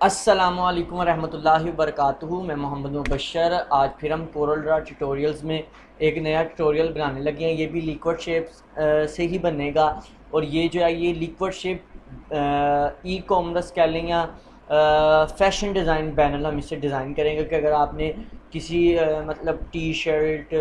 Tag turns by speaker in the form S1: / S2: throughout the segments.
S1: अस्सलामुअलैकुम वरहमतुल्लाहि वबरकातुहू। मैं मोहम्मद मुबशर। आज फिर हम कोरल ड्रा ट्यूटोरियल्स में एक नया ट्यूटोरियल बनाने लगे हैं। ये भी लिक्विड शेप्स से ही बनेगा। और ये जो है ये liquid shape e commerce scaling या फैशन डिज़ाइन बैनर हम इससे डिज़ाइन करेंगे कि अगर आपने किसी मतलब टी शर्ट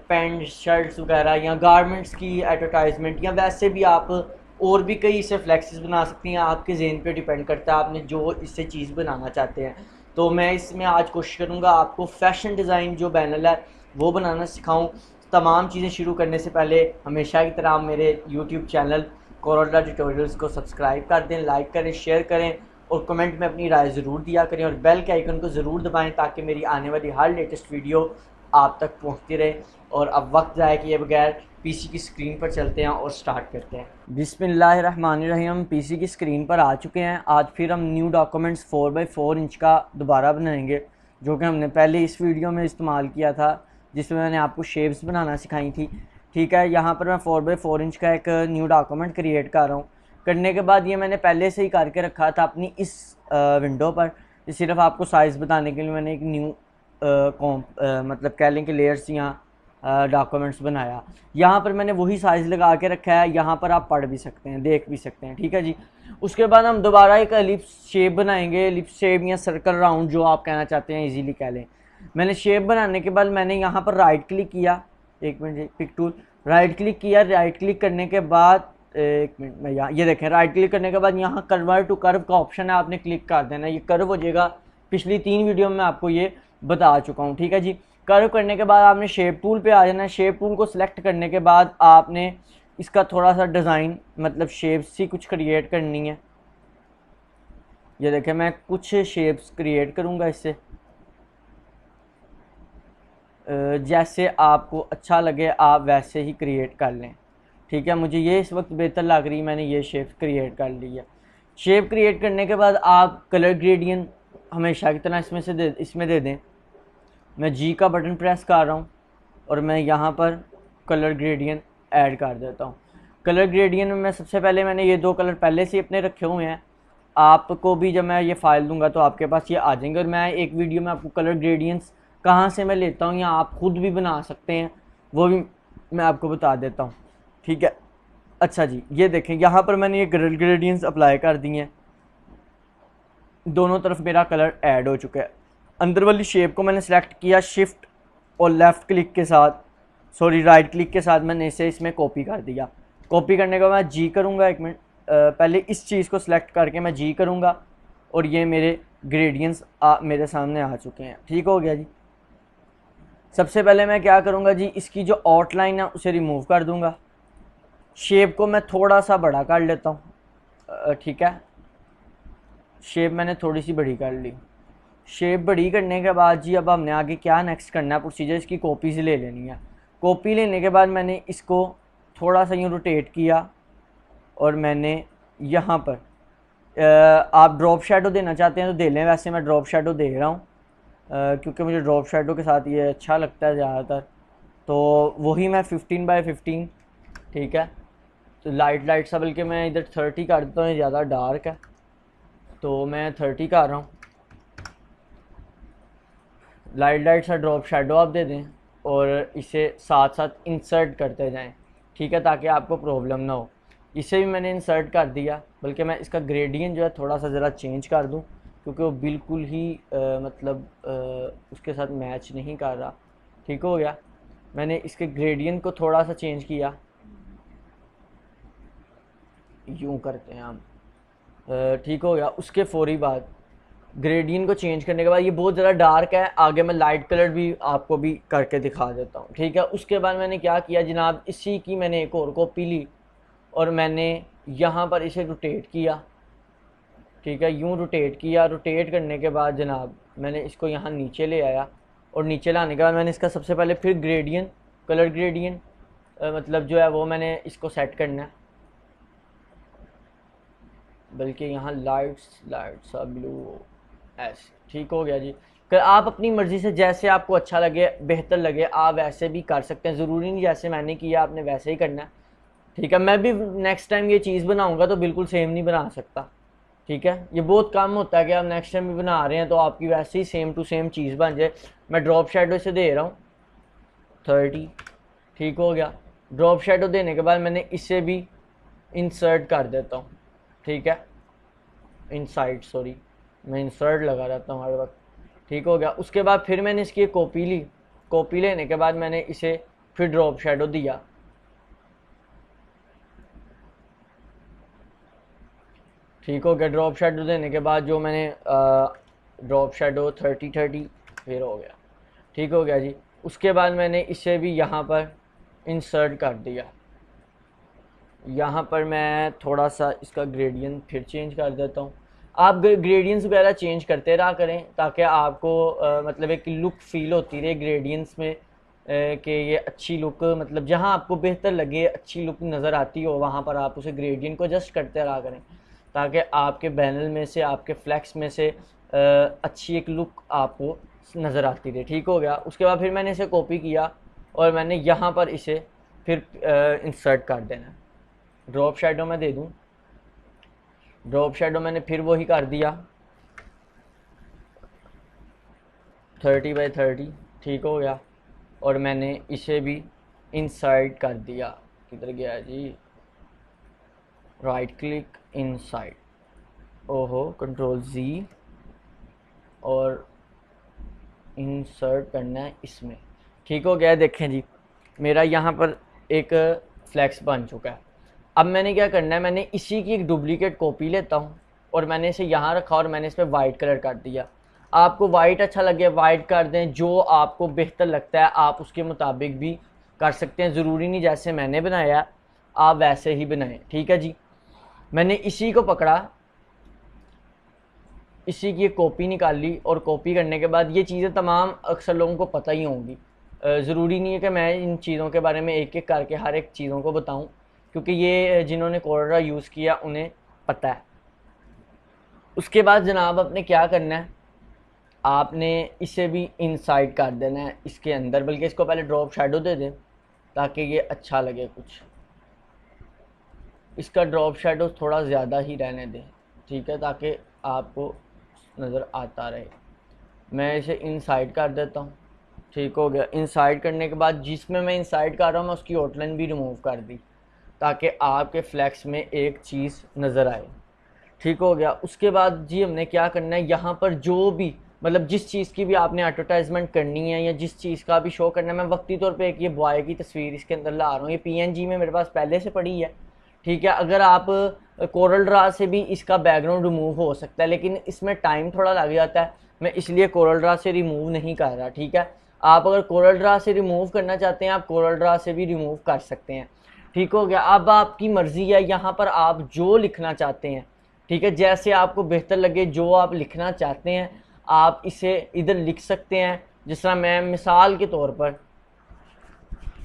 S1: पैंट शर्ट्स वगैरह या गारमेंट्स की एडवर्टाइजमेंट या वैसे भी आप और भी कई इससे फ्लैक्सेस बना सकती हैं। आपके जेन पे डिपेंड करता है आपने जो इससे चीज़ बनाना चाहते हैं। तो मैं इसमें आज कोशिश करूँगा आपको फैशन डिज़ाइन जो बैनर है वो बनाना सिखाऊं। तमाम चीज़ें शुरू करने से पहले हमेशा की तरह मेरे यूट्यूब चैनल कोरोला ट्यूटोरियल्स को सब्सक्राइब कर दें, लाइक करें, शेयर करें और कमेंट में अपनी राय ज़रूर दिया करें और बेल के आइकन को ज़रूर दबाएं ताकि मेरी आने वाली हर लेटेस्ट वीडियो आप तक पहुंचती रहे। और अब वक्त ज़ाया किए बगैर पीसी की स्क्रीन पर चलते हैं और स्टार्ट करते हैं। बिस्मिल्लाहिर्रहमानिर्रहीम। पीसी की स्क्रीन पर आ चुके हैं। आज फिर हम न्यू डॉक्यूमेंट्स 4x4 इंच का दोबारा बनाएंगे जो कि हमने पहले इस वीडियो में इस्तेमाल किया था जिसमें मैंने आपको शेप्स बनाना सिखाई थी। ठीक है, यहाँ पर मैं 4x4 इंच का एक न्यू डॉक्यूमेंट क्रिएट कर रहा हूँ। करने के बाद ये मैंने पहले से ही करके रखा था अपनी इस विंडो पर। सिर्फ आपको साइज़ बताने के लिए मैंने एक न्यू मतलब कह लें कि लेयर्स या डॉक्यूमेंट्स बनाया। यहाँ पर मैंने वही साइज़ लगा के रखा है। यहाँ पर आप पढ़ भी सकते हैं, देख भी सकते हैं। ठीक है जी। उसके बाद हम दोबारा एक एलिप्स शेप बनाएंगे। एलिप्स शेप या सर्कल राउंड जो आप कहना चाहते हैं इजीली कह लें। मैंने शेप बनाने के बाद मैंने यहाँ पर राइट क्लिक किया, एक minute, pick tool, right click किया। राइट क्लिक करने के बाद एक मिनट, मैं यहाँ ये देखें, राइट क्लिक करने के बाद यहाँ कन्वर्ट टू कर्व का ऑप्शन है, आपने क्लिक कर देना, ये कर्व हो जाएगा। पिछली 3 वीडियो में आपको ये बता चुका हूँ। ठीक है जी। कर्व करने के बाद आपने शेप टूल पे आ जाना है। शेप टूल को सिलेक्ट करने के बाद आपने इसका थोड़ा सा डिज़ाइन मतलब शेप्स सी कुछ क्रिएट करनी है। ये देखें, मैं कुछ शेप्स क्रिएट करूँगा इससे, जैसे आपको अच्छा लगे आप वैसे ही क्रिएट कर लें। ठीक है, मुझे ये इस वक्त बेहतर लग रही है, मैंने ये शेप क्रिएट कर ली है। शेप क्रिएट करने के बाद आप कलर ग्रेडियंट हमेशा की तरह इसमें दे दें। मैं जी का बटन प्रेस कर रहा हूँ और मैं यहाँ पर कलर ग्रेडियंट ऐड कर देता हूँ। कलर ग्रेडियंट में मैं सबसे पहले मैंने ये 2 कलर पहले से अपने रखे हुए हैं। आपको भी जब मैं ये फ़ाइल दूंगा तो आपके पास ये आ जाएंगे। और मैं एक वीडियो में आपको कलर ग्रेडियंट्स कहाँ से मैं लेता हूँ या आप खुद भी बना सकते हैं वो भी मैं आपको बता देता हूँ। ठीक है, अच्छा जी। ये देखें, यहाँ पर मैंने ये कलर ग्रेडियंट्स अप्लाई कर दिए हैं। दोनों तरफ मेरा कलर ऐड हो चुका है। अंदर वाली शेप को मैंने सेलेक्ट किया, शिफ्ट और लेफ़्ट क्लिक के साथ, सॉरी राइट क्लिक के साथ मैंने इसे इसमें कॉपी कर दिया। कॉपी करने के बाद मैं जी करूँगा, एक मिनट, पहले इस चीज़ को सिलेक्ट करके मैं जी करूँगा और ये मेरे ग्रेडियंट्स मेरे सामने आ चुके हैं। ठीक हो गया जी। सबसे पहले मैं क्या करूँगा जी, इसकी जो आउटलाइन है उसे रिमूव कर दूँगा। शेप को मैं थोड़ा सा बड़ा कर लेता हूँ। ठीक है, शेप मैंने थोड़ी सी बड़ी कर ली। शेप बड़ी करने के बाद जी अब हमने आगे क्या नेक्स्ट करना है, प्रोसीजर इसकी कॉपी से ले लेनी है। कॉपी लेने के बाद मैंने इसको थोड़ा सा यूँ रोटेट किया और मैंने यहाँ पर आप ड्रॉप शेडो देना चाहते हैं तो दे लें। वैसे मैं ड्रॉप शेडो दे रहा हूँ क्योंकि मुझे ड्रॉप शेडो के साथ ये अच्छा लगता है ज़्यादातर। तो वही मैं 15x15, ठीक है, तो लाइट सा, बल्कि मैं इधर 30 कर देता हूँ, ज़्यादा डार्क है तो मैं 30 कर रहा हूँ। लाइट सा ड्रॉप शेडो आप दे दें और इसे साथ साथ इंसर्ट करते जाएं। ठीक है, ताकि आपको प्रॉब्लम ना हो। इसे भी मैंने इंसर्ट कर दिया, बल्कि मैं इसका ग्रेडियंट जो है थोड़ा सा ज़रा चेंज कर दूं क्योंकि वो बिल्कुल ही उसके साथ मैच नहीं कर रहा। ठीक हो गया, मैंने इसके ग्रेडियंट को थोड़ा सा चेंज किया, यूँ करते हैं हम। ठीक हो गया। उसके फौरी बाद ग्रेडियंट को चेंज करने के बाद ये बहुत ज़्यादा डार्क है, आगे मैं लाइट कलर भी आपको भी करके दिखा देता हूँ। ठीक है, उसके बाद मैंने क्या किया जनाब, इसी की मैंने एक और कॉपी ली और मैंने यहाँ पर इसे रोटेट किया। ठीक है, यूँ रोटेट किया। रोटेट करने के बाद जनाब मैंने इसको यहाँ नीचे ले आया और नीचे लाने के बाद मैंने इसका सबसे पहले फिर ग्रेडियंट, कलर ग्रेडियंट मतलब जो है वो मैंने इसको सेट करना है, बल्कि यहाँ लाइट सा ब्लू ऐसे। ठीक हो गया जी। आप अपनी मर्ज़ी से जैसे आपको अच्छा लगे, बेहतर लगे, आप वैसे भी कर सकते हैं। ज़रूरी नहीं जैसे मैंने किया आपने वैसे ही करना है। ठीक है, मैं भी नेक्स्ट टाइम ये चीज़ बनाऊंगा तो बिल्कुल सेम नहीं बना सकता। ठीक है, ये बहुत कम होता है कि आप नेक्स्ट टाइम भी बना रहे हैं तो आपकी वैसे ही सेम टू सेम चीज़ बन जाए। मैं ड्रॉप शेडो से दे रहा हूँ 30, ठीक हो गया। ड्रॉप शेडो देने के बाद मैंने इसे भी इंसर्ट कर देता हूँ, ठीक है, इनसाइड, सॉरी मैं इंसर्ट लगा रहता हूँ हर वक्त, ठीक हो गया। उसके बाद फिर मैंने इसकी एक कॉपी ली, कॉपी लेने के बाद मैंने इसे फिर ड्रॉप शेडो दिया, ठीक हो गया। ड्रॉप शेडो देने के बाद जो मैंने ड्रॉप शेडो 30 फिर हो गया, ठीक हो गया जी। उसके बाद मैंने इसे भी यहाँ पर इंसर्ट कर दिया। यहाँ पर मैं थोड़ा सा इसका ग्रेडियंट फिर चेंज कर देता हूँ। आप ग्रेडियंट्स वगैरह चेंज करते रहा करें ताकि आपको मतलब एक लुक फील होती रहे ग्रेडियंट्स में, कि ये अच्छी लुक, मतलब जहाँ आपको बेहतर लगे, अच्छी लुक नज़र आती हो, वहाँ पर आप उसे ग्रेडियंट को एडजस्ट करते रहा करें ताकि आपके बैनर में से, आपके फ्लैक्स में से अच्छी एक लुक आपको नज़र आती रहे, ठीक हो गया। उसके बाद फिर मैंने इसे कॉपी किया और मैंने यहाँ पर इसे फिर इंसर्ट कर देना। ड्रॉप शेडो में दे दूँ, ड्रॉप शेडो मैंने फिर वही कर दिया 30x30, ठीक हो गया। और मैंने इसे भी इनसाइड कर दिया, किधर गया जी, राइट क्लिक इनसाइड, ओहो कंट्रोल Z और इंसर्ट करना है इसमें, ठीक हो गया। देखें जी मेरा यहाँ पर एक फ्लैक्स बन चुका है। अब मैंने क्या करना है, मैंने इसी की एक डुप्लीकेट कॉपी लेता हूँ और मैंने इसे यहाँ रखा और मैंने इस पर वाइट कलर कर दिया। आपको वाइट अच्छा लगे वाइट कर दें, जो आपको बेहतर लगता है आप उसके मुताबिक भी कर सकते हैं, ज़रूरी नहीं जैसे मैंने बनाया आप वैसे ही बनाएं, ठीक है जी। मैंने इसी को पकड़ा, इसी की एक कॉपी निकाल ली और कॉपी करने के बाद ये चीज़ें तमाम अक्सर लोगों को पता ही होंगी, ज़रूरी नहीं है कि मैं इन चीज़ों के बारे में एक एक करके हर एक चीज़ों को बताऊं, क्योंकि ये जिन्होंने कोरल यूज़ किया उन्हें पता है। उसके बाद जनाब आपने क्या करना है, आपने इसे भी इनसाइड कर देना है इसके अंदर, बल्कि इसको पहले ड्रॉप शेडो दे दें ताकि ये अच्छा लगे कुछ, इसका ड्रॉप शेडो थोड़ा ज़्यादा ही रहने दें, ठीक है, ताकि आपको नज़र आता रहे। मैं इसे इनसाइड कर देता हूँ, ठीक हो गया। इनसाइड करने के बाद जिसमें मैं इनसाइड कर रहा हूँ मैं उसकी आउटलाइन भी रिमूव कर दी ताकि आपके फ्लैक्स में एक चीज़ नज़र आए, ठीक हो गया। उसके बाद जी हमने क्या करना है, यहाँ पर जो भी मतलब जिस चीज़ की भी आपने एडवर्टाइजमेंट करनी है या जिस चीज़ का भी शो करना है, मैं वक्ती तौर पे एक ये बॉय की तस्वीर इसके अंदर ला रहा हूँ, ये PNG में मेरे पास पहले से पड़ी है, ठीक है। अगर आप कोरल ड्रा से भी इसका बैकग्राउंड रिमूव हो सकता है, लेकिन इसमें टाइम थोड़ा लग जाता है, मैं इसलिए कोरल ड्रा से रिमूव नहीं कर रहा, ठीक है। आप अगर कोरल ड्रा से रिमूव करना चाहते हैं आप कोरल ड्रा से भी रिमूव कर सकते हैं, ठीक हो गया। अब आपकी मर्ज़ी है, यहाँ पर आप जो लिखना चाहते हैं, ठीक है, जैसे आपको बेहतर लगे जो आप लिखना चाहते हैं आप इसे इधर लिख सकते हैं। जिस तरह मैं मिसाल के तौर पर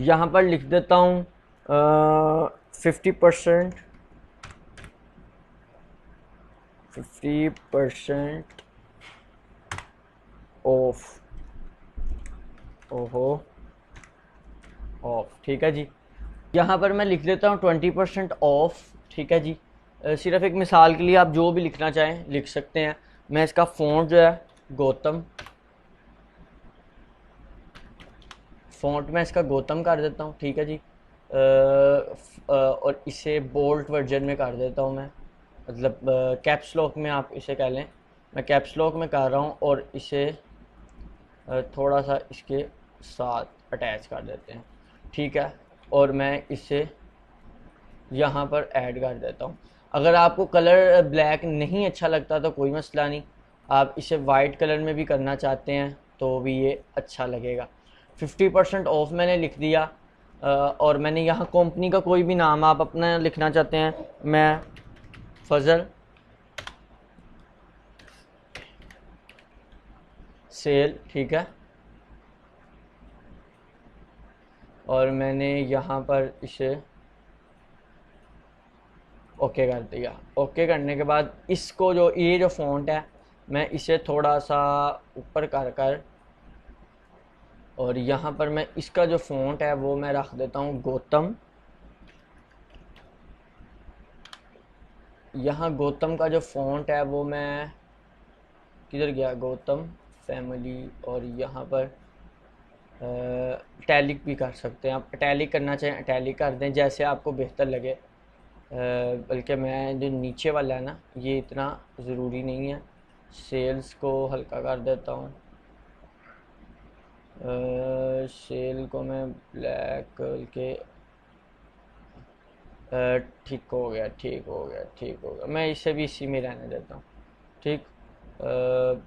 S1: यहाँ पर लिख देता हूँ 50% ऑफ, ओहो ऑफ, ठीक है जी। यहाँ पर मैं लिख देता हूँ 20% ऑफ, ठीक है जी। सिर्फ एक मिसाल के लिए आप जो भी लिखना चाहें लिख सकते हैं। मैं इसका फ़ॉन्ट जो है गौतम, फ़ॉन्ट मैं इसका गौतम कर देता हूँ, ठीक है जी। और इसे बोल्ट वर्जन में कर देता हूँ मैं, मतलब कैप्स लॉक में आप इसे कह लें, मैं कैप्स लॉक में कर रहा हूँ और इसे थोड़ा सा इसके साथ अटैच कर देते हैं, ठीक है। और मैं इसे यहाँ पर ऐड कर देता हूँ। अगर आपको कलर ब्लैक नहीं अच्छा लगता तो कोई मसला नहीं, आप इसे वाइट कलर में भी करना चाहते हैं तो भी ये अच्छा लगेगा। 50% ऑफ मैंने लिख दिया और मैंने यहाँ कंपनी का कोई भी नाम आप अपना लिखना चाहते हैं, मैं फजल सेल, ठीक है। और मैंने यहाँ पर इसे ओके कर दिया। ओके करने के बाद इसको जो ये जो फ़ॉन्ट है मैं इसे थोड़ा सा ऊपर कर कर और यहाँ पर मैं इसका जो फ़ॉन्ट है वो मैं रख देता हूँ गौतम, यहाँ गौतम का जो फ़ॉन्ट है वो मैं किधर गया, गौतम फैमिली, और यहाँ पर टैलिक भी कर सकते हैं आप। टैलिक करना चाहें टैलिक कर दें, जैसे आपको बेहतर लगे। बल्कि मैं जो नीचे वाला है ना, ये इतना ज़रूरी नहीं है। सेल्स को हल्का कर देता हूँ। सेल को मैं ब्लैक करके ठीक हो गया, ठीक हो गया, ठीक हो गया। मैं इसे भी इसी में रहने देता हूँ। ठीक।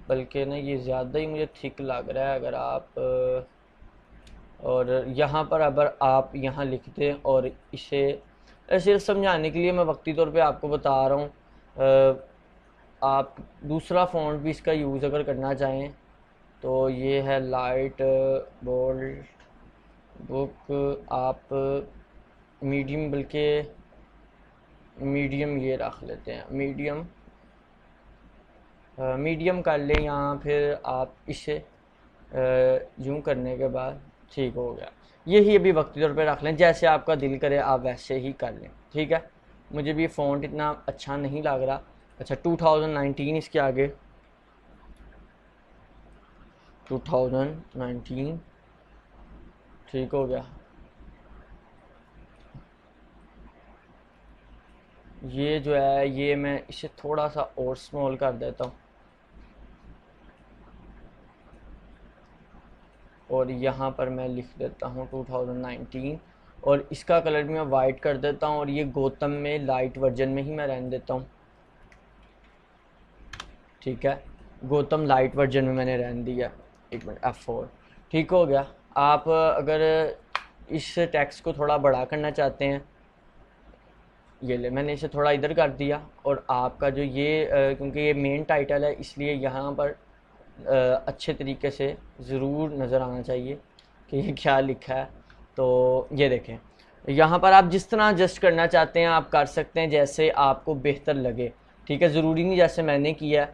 S1: बल्कि ना ये ज़्यादा ही मुझे थिक लग रहा है। अगर आप और यहाँ पर अगर आप यहाँ लिख दें, और इसे सिर्फ समझाने के लिए मैं वक्ती तौर पे आपको बता रहा हूँ। आप दूसरा फ़ॉन्ट भी इसका यूज़ अगर करना चाहें तो ये है लाइट बोल्ड बुक। आप मीडियम, बल्कि मीडियम ये रख लेते हैं, मीडियम मीडियम कर लें। यहाँ फिर आप इसे यूँ करने के बाद ठीक हो गया। यही अभी वक्ती तौर पे रख लें, जैसे आपका दिल करे आप वैसे ही कर लें। ठीक है, मुझे भी फ़ॉन्ट इतना अच्छा नहीं लग रहा। अच्छा, 2019 इसके आगे, 2019 ठीक हो गया। ये जो है ये मैं इसे थोड़ा सा और स्मॉल कर देता हूँ, और यहाँ पर मैं लिख देता हूँ 2019, और इसका कलर भी मैं वाइट कर देता हूँ, और ये गौतम में लाइट वर्जन में ही मैं रहने देता हूँ। ठीक है, गौतम लाइट वर्जन में मैंने रहने दिया। एक मिनट, F4 ठीक हो गया। आप अगर इस टेक्स्ट को थोड़ा बड़ा करना चाहते हैं, ये ले मैंने इसे थोड़ा इधर कर दिया, और आपका जो ये क्योंकि ये मेन टाइटल है इसलिए यहाँ पर अच्छे तरीके से ज़रूर नज़र आना चाहिए कि ये क्या लिखा है। तो ये देखें, यहाँ पर आप जिस तरह एडजस्ट करना चाहते हैं आप कर सकते हैं, जैसे आपको बेहतर लगे। ठीक है, ज़रूरी नहीं जैसे मैंने किया।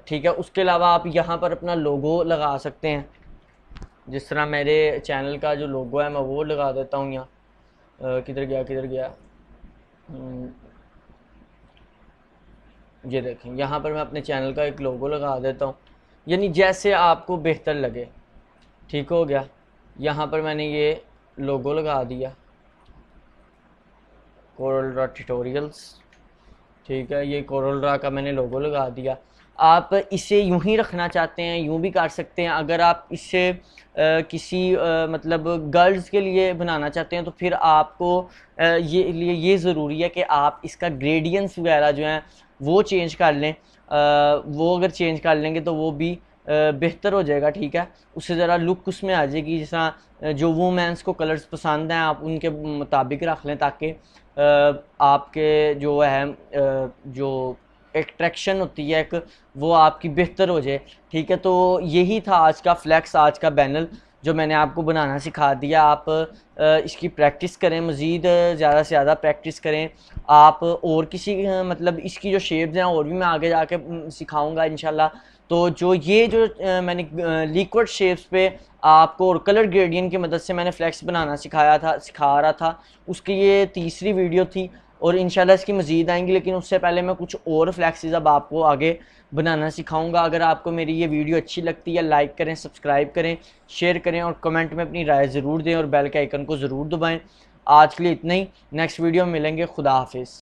S1: ठीक है, उसके अलावा आप यहाँ पर अपना लोगो लगा सकते हैं। जिस तरह मेरे चैनल का जो लोगो है मैं वो लगा देता हूँ यहाँ। किधर गया, किधर गया, ये देखें, यहाँ पर मैं अपने चैनल का एक लोगो लगा देता हूँ, यानी जैसे आपको बेहतर लगे। ठीक हो गया, यहाँ पर मैंने ये लोगो लगा दिया, कोरल ड्रा ट्यूटोरियल्स। ठीक है, ये कोरल ड्रा का मैंने लोगो लगा दिया। आप इसे यूं ही रखना चाहते हैं यूं भी कर सकते हैं। अगर आप इसे किसी मतलब गर्ल्स के लिए बनाना चाहते हैं तो फिर आपको ये ज़रूरी है कि आप इसका ग्रेडियंट्स वगैरह जो हैं वो चेंज कर लें। वो अगर चेंज कर लेंगे तो वो भी बेहतर हो जाएगा। ठीक है, उससे ज़रा लुक उसमें आ जाएगी। जैसा जो वुमेंस को कलर्स पसंद हैं आप उनके मुताबिक रख लें, ताकि आपके जो है जो एट्रैक्शन होती है एक, वो आपकी बेहतर हो जाए। ठीक है, तो यही था आज का फ्लैक्स, आज का बैनर जो मैंने आपको बनाना सिखा दिया। आप इसकी प्रैक्टिस करें, मज़ीद ज़्यादा से ज़्यादा प्रैक्टिस करें। आप और किसी मतलब इसकी जो शेप्स हैं और भी मैं आगे जाके सिखाऊंगा इंशाल्लाह। तो जो ये जो मैंने लिक्विड शेप्स पे आपको और कलर ग्रेडियंट की मदद से मैंने फ्लैक्स बनाना सिखा रहा था, उसकी ये तीसरी वीडियो थी, और इंशाल्लाह इसकी मज़ीद आएंगी। लेकिन उससे पहले मैं कुछ और फ्लैक्सेस अब आपको आगे बनाना सिखाऊंगा। अगर आपको मेरी ये वीडियो अच्छी लगती है लाइक करें, सब्सक्राइब करें, शेयर करें, और कमेंट में अपनी राय ज़रूर दें, और बेल के आइकन को ज़रूर दबाएं। आज के लिए इतना ही, नेक्स्ट वीडियो में मिलेंगे। खुदा हाफिज़।